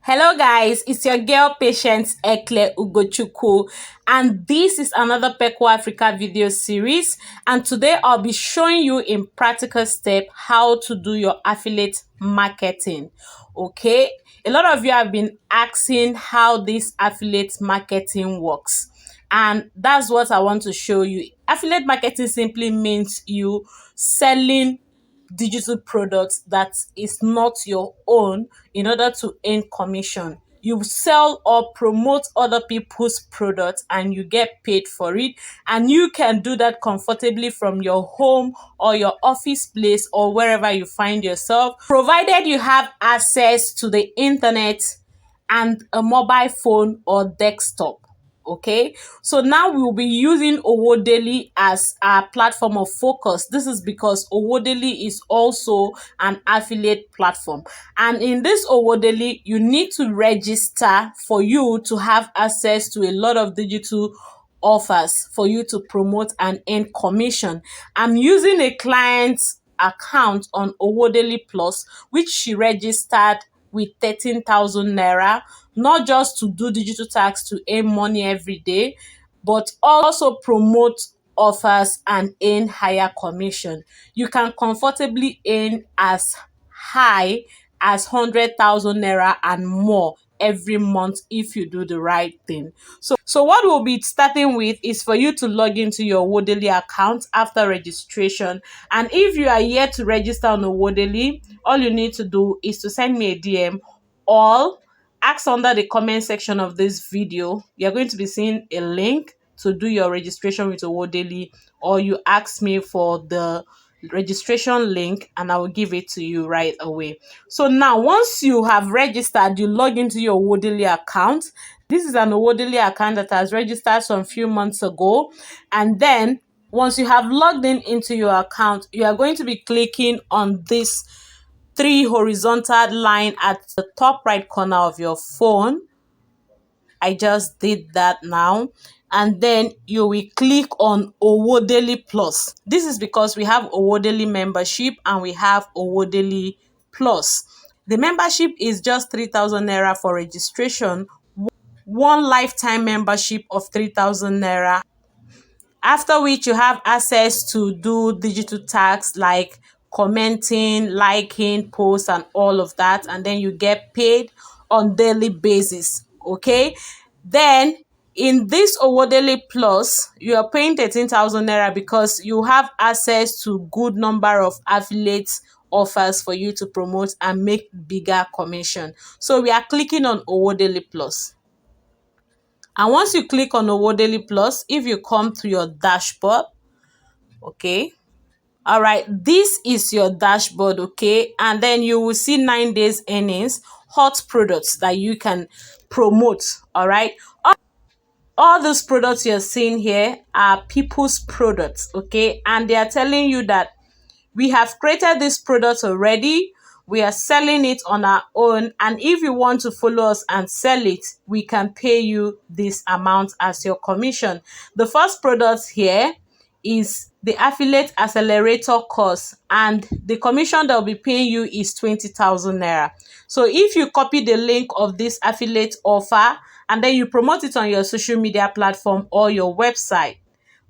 Hello guys, it's your girl Patience Ekle Ugochukwu, and this is another Peko Africa video series, and today I'll be showing you in practical step how to do your affiliate marketing. Okay, a lot of you have been asking how this affiliate marketing works, and that's what I want to show you. Affiliate marketing simply means you selling digital products that is not your own in order to earn commission. You sell or promote other people's products and you get paid for it, and you can do that comfortably from your home or your office place or wherever you find yourself, provided you have access to the internet and a mobile phone or desktop. Okay, so now we'll be using Owodaily as our platform of focus. This is because Owodaily is also an affiliate platform, and in this Owodaily you need to register for you to have access to a lot of digital offers for you to promote and earn commission. I'm using a client's account on Owodaily Plus, which she registered with 13,000 naira, not just to do digital tax to earn money every day, but also promote offers and earn higher commission. You can comfortably earn as high as 100,000 naira and more every month if you do the right thing. So what we'll be starting with is for you to log into your Owodaily account after registration. And if you are yet to register on Owodaily, all you need to do is to send me a DM or ask under the comment section of this video. You're going to be seeing a link to do your registration with Owodaily, or you ask me for the registration link and I will give it to you right away. So now once you have registered, you log into your Owodaily account. This is an Owodaily account that has registered some few months ago, and then once you have logged in into your account, you are going to be clicking on this three horizontal line at the top right corner of your phone. I just did that now. And then you will click on Owodaily Plus. This is because we have Owodaily membership and we have Owodaily Plus. The membership is just 3,000 naira for registration, one lifetime membership of 3,000 naira, after which you have access to do digital tasks like commenting, liking posts and all of that, and then you get paid on daily basis. Okay, then in this Owodaily Plus you are paying 13,000 naira because you have access to good number of affiliates offers for you to promote and make bigger commission. So we are clicking on Owodaily Plus. And once you click on Owodaily Plus, if you come to your dashboard, okay, all right, this is your dashboard, okay, and then you will see 9 days earnings, hot products that you can promote. All right, all those products you're seeing here are people's products, okay, and they are telling you that we have created this product already, we are selling it on our own, and if you want to follow us and sell it, we can pay you this amount as your commission. The first product here is the affiliate accelerator course, and the commission that will be paying you is 20,000 naira. So if you copy the link of this affiliate offer and then you promote it on your social media platform or your website,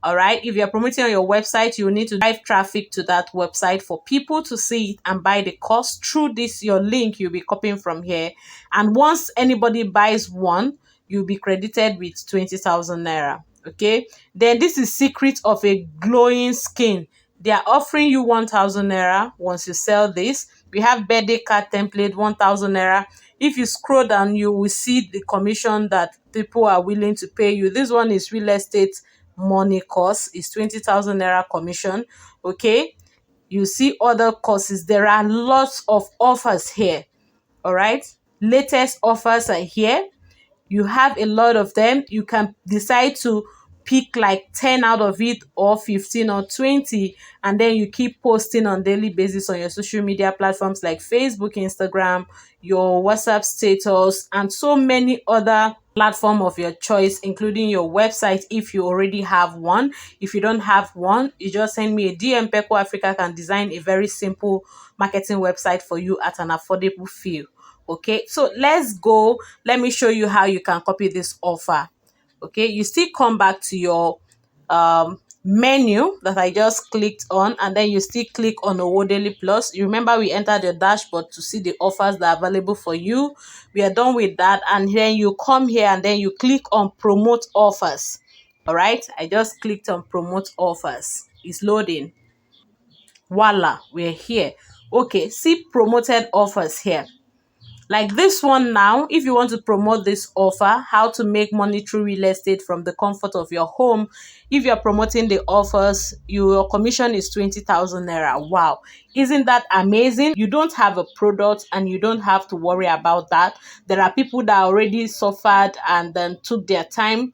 all right, if you're promoting on your website, you need to drive traffic to that website for people to see it and buy the course through this your link you'll be copying from here. And once anybody buys one, you'll be credited with 20,000 naira. Okay, then this is secret of a glowing skin. They are offering you 1,000 naira once you sell this. We have birthday card template, 1,000 naira. If you scroll down, you will see the commission that people are willing to pay you. This one is real estate money course, is 20,000 naira commission. Okay, you see other courses. There are lots of offers here. All right, latest offers are here. You have a lot of them. You can decide to pick like 10 out of it, or 15 or 20, and then you keep posting on daily basis on your social media platforms like Facebook, Instagram, your WhatsApp status, and so many other platform of your choice, including your website if you already have one. If you don't have one, you just send me a DM. Peko Africa can design a very simple marketing website for you at an affordable fee. Okay, so let's go. Let me show you how you can copy this offer. Okay, you still come back to your menu that I just clicked on, and then you still click on Owodaily Plus. You remember we entered your dashboard to see the offers that are available for you. We are done with that, and then you come here and then you click on promote offers. All right, I just clicked on promote offers. It's loading. Voila, we're here. Okay, see promoted offers here. Like this one now, if you want to promote this offer, how to make money through real estate from the comfort of your home. If you're promoting the offers, your commission is 20,000 naira. Wow. Isn't that amazing? You don't have a product and you don't have to worry about that. There are people that already suffered and then took their time,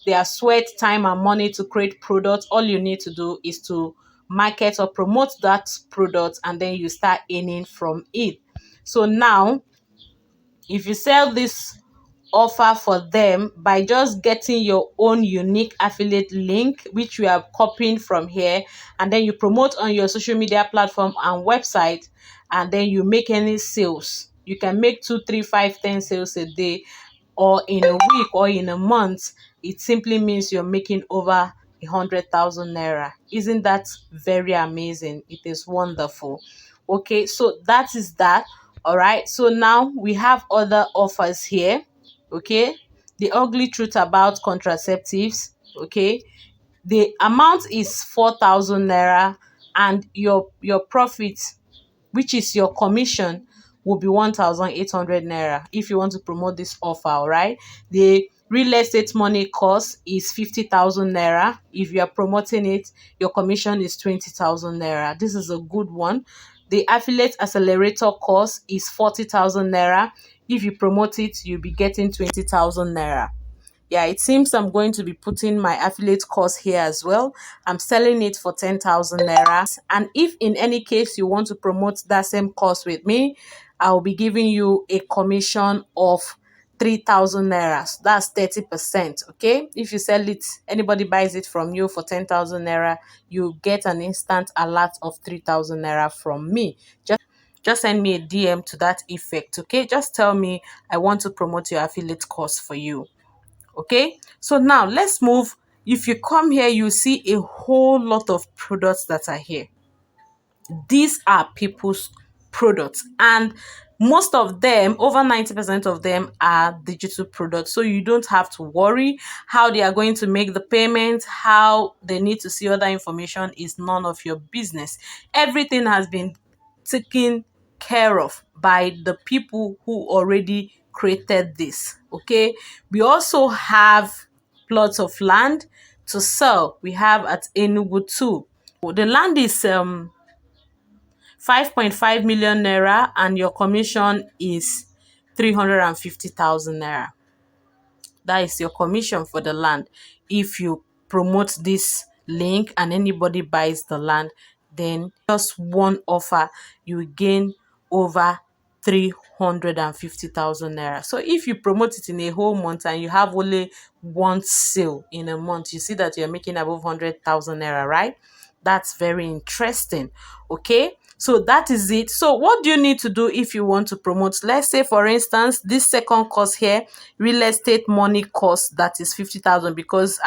their sweat, time and money to create products. All you need to do is to market or promote that product, and then you start earning from it. So now, if you sell this offer for them by just getting your own unique affiliate link, which we are copying from here, and then you promote on your social media platform and website, and then you make any sales, you can make 2, 3, 5, 10 sales a day, or in a week, or in a month. It simply means you're making over 100,000 naira. Isn't that very amazing? It is wonderful. Okay, so that is that. All right, so now we have other offers here. Okay, the ugly truth about contraceptives. Okay, the amount is 4,000 naira, and your profit, which is your commission, will be 1,800 naira if you want to promote this offer. All right, the real estate money cost is 50,000 naira. If you are promoting it, your commission is 20,000 naira. This is a good one. The affiliate accelerator cost is 40,000 naira. If you promote it, you'll be getting 20,000 naira. Yeah, it seems I'm going to be putting my affiliate course here as well. I'm selling it for 10,000 naira. And if in any case you want to promote that same course with me, I'll be giving you a commission of 3,000 naira. That's 30%. Okay. If you sell it, anybody buys it from you for 10,000 naira, you get an instant alert of 3,000 naira from me. Just send me a DM to that effect. Okay. Just tell me I want to promote your affiliate course for you. Okay, so now let's move. If you come here, you see a whole lot of products that are here. These are people's products, and most of them, over 90% of them, are digital products. So you don't have to worry how they are going to make the payment, how they need to see other information is none of your business. Everything has been taken care of by the people who already created this. Okay, we also have plots of land to sell. We have at Enugu too. The land is 5.5 million naira, and your commission is 350,000 naira. That is your commission for the land. If you promote this link and anybody buys the land, then just one offer, you gain over 350,000 naira. So if you promote it in a whole month and you have only one sale in a month, you see that you're making above 100,000 naira, right? That's very interesting. Okay, so that is it. So what do you need to do if you want to promote? Let's say, for instance, this second course here, real estate money cost, that is 50,000, because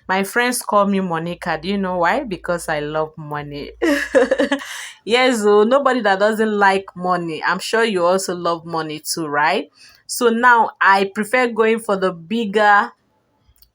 my friends call me Monica. Do you know why? Because I love money. Yes, oh, nobody that doesn't like money. I'm sure you also love money too, right? So now I prefer going for the bigger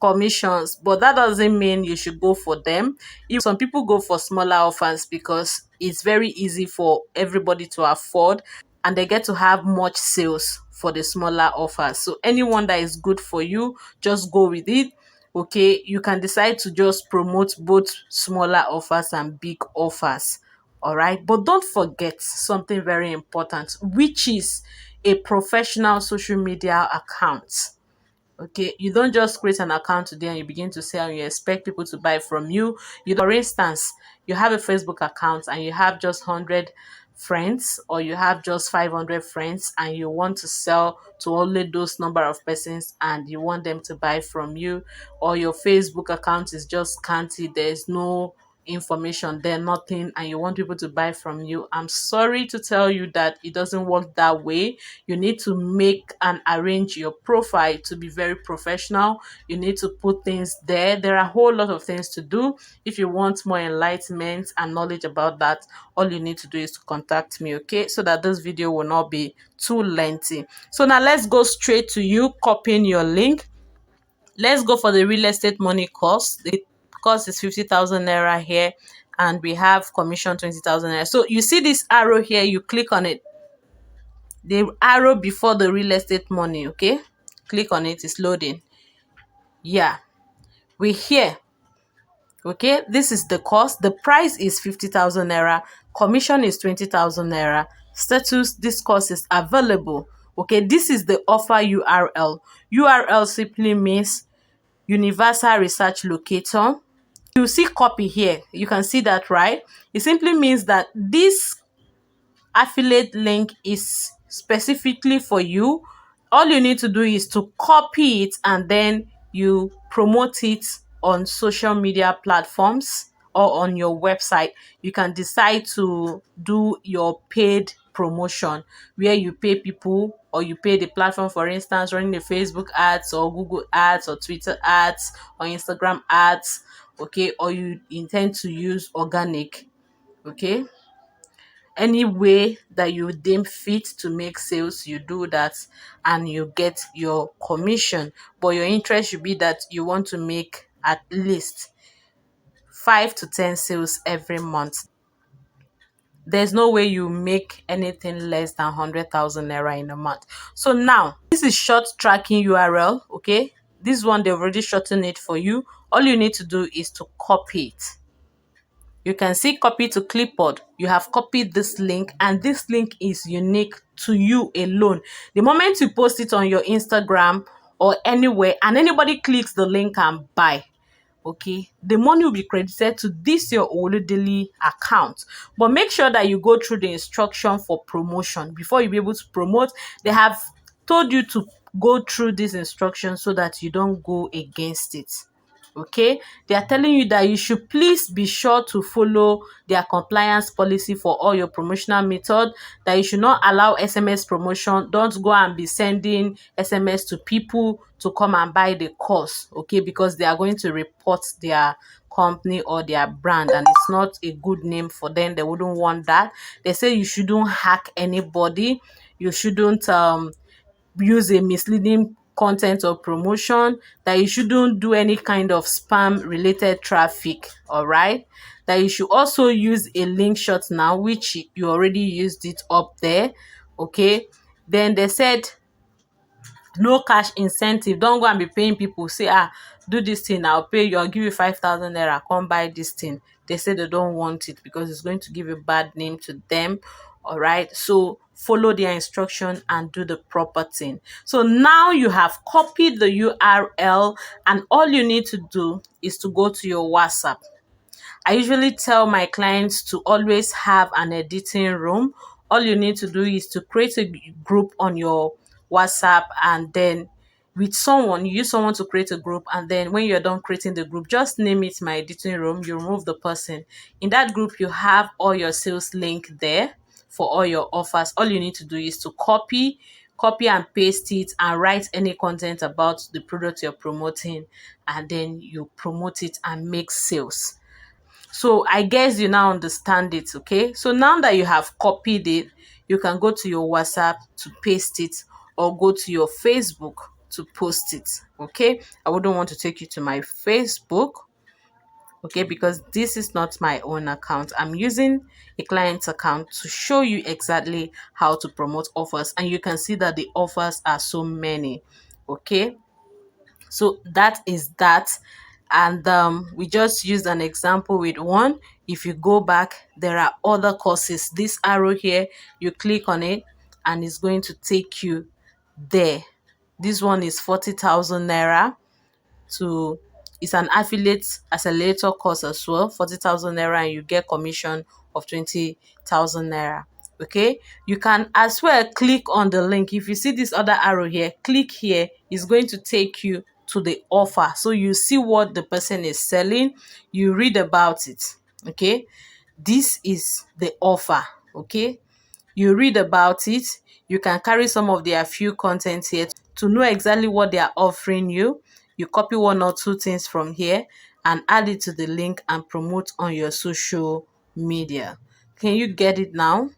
commissions, but that doesn't mean you should go for them. If some people go for smaller offers because it's very easy for everybody to afford, and they get to have much sales for the smaller offers. So anyone that is good for you, just go with it. Okay, you can decide to just promote both smaller offers and big offers. All right, but don't forget something very important, which is a professional social media account. Okay, you don't just create an account today and you begin to sell and you expect people to buy from you. For instance, you have a Facebook account and you have just 100 friends, or you have just 500 friends, and you want to sell to only those number of persons and you want them to buy from you, or your Facebook account is just scanty, there's no information there, nothing, and you want people to buy from you. I'm sorry to tell you that it doesn't work that way. You need to make and arrange your profile to be very professional. You need to put things there. There are a whole lot of things to do. If you want more enlightenment and knowledge about that, all you need to do is to contact me, okay, so that this video will not be too lengthy. So now let's go straight to you copying your link. Let's go for the real estate money course. The course is 50,000 naira here, and we have commission 20,000 naira. So you see this arrow here, you click on it, the arrow before the real estate money, okay, click on it, it's loading. Yeah, we're here. Okay, this is the cost. The price is 50,000 naira. Commission is 20,000 naira. Status, this course is available. Okay, this is the offer URL. URL simply means Universal Research Locator. You see copy here. You can see that, right? It simply means that this affiliate link is specifically for you. All you need to do is to copy it, and then you promote it on social media platforms or on your website. You can decide to do your paid promotion where you pay people, or you pay the platform, for instance, running the Facebook ads or Google ads or Twitter ads or Instagram ads, okay, or you intend to use organic, okay. Any way that you deem fit to make sales, you do that and you get your commission. But your interest should be that you want to make at least 5 to 10 sales every month. There's no way you make anything less than 100,000 naira in a month. So now, this is short tracking URL, okay? This one, they've already shortened it for you. All you need to do is to copy it. You can see copy to clipboard. You have copied this link, and this link is unique to you alone. The moment you post it on your Instagram or anywhere and anybody clicks the link and buy, okay, the money will be credited to this your Owodaily account. But make sure that you go through the instruction for promotion before you be able to promote. They have told you to go through this instruction so that you don't go against it. Okay, they are telling you that you should please be sure to follow their compliance policy for all your promotional method, that you should not allow SMS promotion. Don't go and be sending SMS to people to come and buy the course, okay, because they are going to report their company or their brand, and it's not a good name for them. They wouldn't want that. They say you shouldn't hack anybody. You shouldn't use a misleading content or promotion, that you shouldn't do any kind of spam related traffic, all right, that you should also use a link shot now, which you already used it up there, okay. Then they said no cash incentive. Don't go and be paying people, say do this thing, I'll pay you, I'll give you 5,000 naira, come buy this thing. They say they don't want it because it's going to give a bad name to them. All right, so follow their instruction and do the proper thing. So now you have copied the URL, and all you need to do is to go to your WhatsApp. I usually tell my clients to always have an editing room. All you need to do is to create a group on your WhatsApp, and then with someone, you use someone to create a group, and then when you're done creating the group, just name it my editing room. You remove the person. In that group, you have all your sales link there for all your offers. All you need to do is to copy and paste it and write any content about the product you're promoting, and then you promote it and make sales. So I guess you now understand it, okay? So now that you have copied it, you can go to your WhatsApp to paste it, or go to your Facebook to post it, okay? I wouldn't want to take you to my Facebook, okay, because this is not my own account. I'm using a client's account to show you exactly how to promote offers, and you can see that the offers are so many, okay? So that is that. And we just used an example with one. If you go back, there are other courses. This arrow here, you click on it and it's going to take you there. This one is 40,000 naira to, it's an affiliate accelerator course as well, 40,000 naira, and you get commission of 20,000 naira. Okay, you can as well click on the link. If you see this other arrow here, click here, it's going to take you to the offer. So you see what the person is selling, you read about it. Okay, this is the offer. Okay, you read about it. You can carry some of their few contents here to know exactly what they are offering you. You copy one or two things from here and add it to the link and promote on your social media. Can you get it now?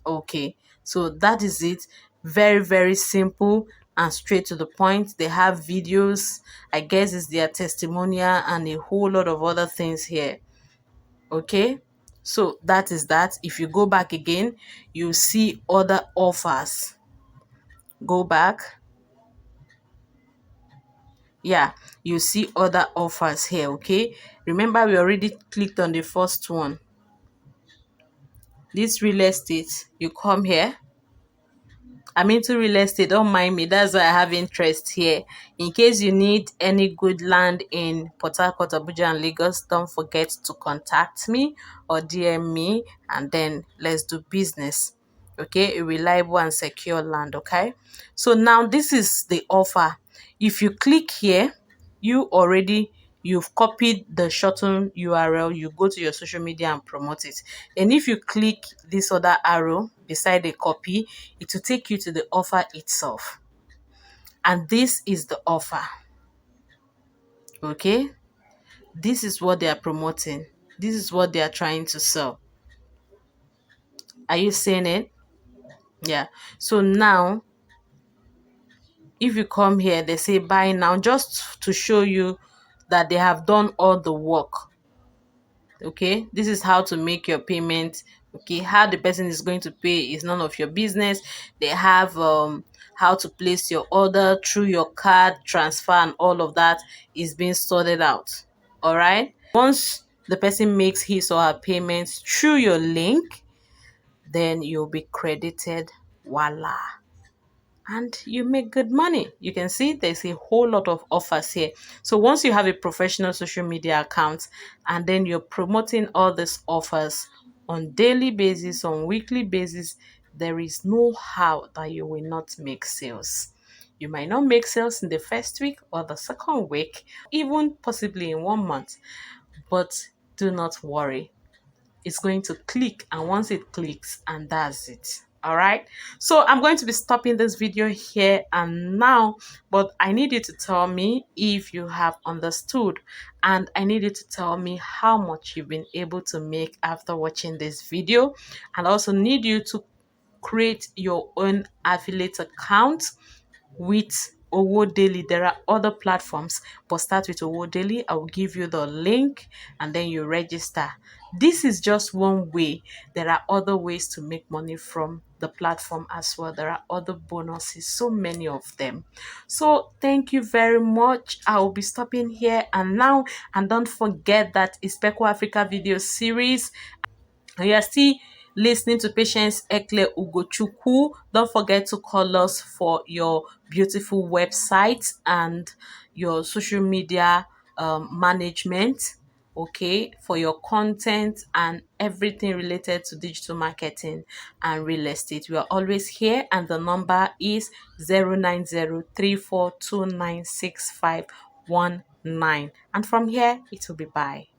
Okay, so that is it. Very, very simple and straight to the point. They have videos, I guess it's their testimonial, and a whole lot of other things here. Okay, so that is that. If you go back again, you see other offers. Go back. Yeah, you see other offers here. Okay, remember we already clicked on the first one, this real estate. You come here. I'm into real estate, don't mind me. That's why I have interest here. In case you need any good land in Port Harcourt, Abuja, and Lagos, don't forget to contact me or DM me, and then let's do business. Okay, a reliable and secure land. Okay, so now this is the offer. If you click here, you've copied the shortened URL. You go to your social media and promote it. And if you click this other arrow beside the copy, it will take you to the offer itself. And this is the offer. Okay, this is what they are promoting. This is what they are trying to sell. Are you seeing it? Yeah. So now if you come here, they say buy now, just to show you that they have done all the work. Okay, this is how to make your payment. Okay, how the person is going to pay is none of your business. They have how to place your order through your card transfer, and all of that is being sorted out. All right, once the person makes his or her payments through your link, then you'll be credited. Voila, and you make good money. You can see there's a whole lot of offers here. So once you have a professional social media account and then you're promoting all these offers on daily basis, on weekly basis, there is no how that you will not make sales. You might not make sales in the first week or the second week, even possibly in 1 month, but do not worry, it's going to click, and once it clicks, and that's it. All right, so I'm going to be stopping this video here and now, but I need you to tell me if you have understood, and I need you to tell me how much you've been able to make after watching this video, and I also need you to create your own affiliate account with Owodaily. There are other platforms, but start with Owodaily. I will give you the link and then you register. This is just one way. There are other ways to make money from the platform as well. There are other bonuses, so many of them. So thank you very much. I will be stopping here and now. And don't forget that it's Peku Africa video series. And you are still listening to Patience Ekle Ugochukwu. Don't forget to call us for your beautiful website and your social media management, okay, for your content and everything related to digital marketing and real estate. We are always here, and the number is 09034296519. And from here, it will be bye.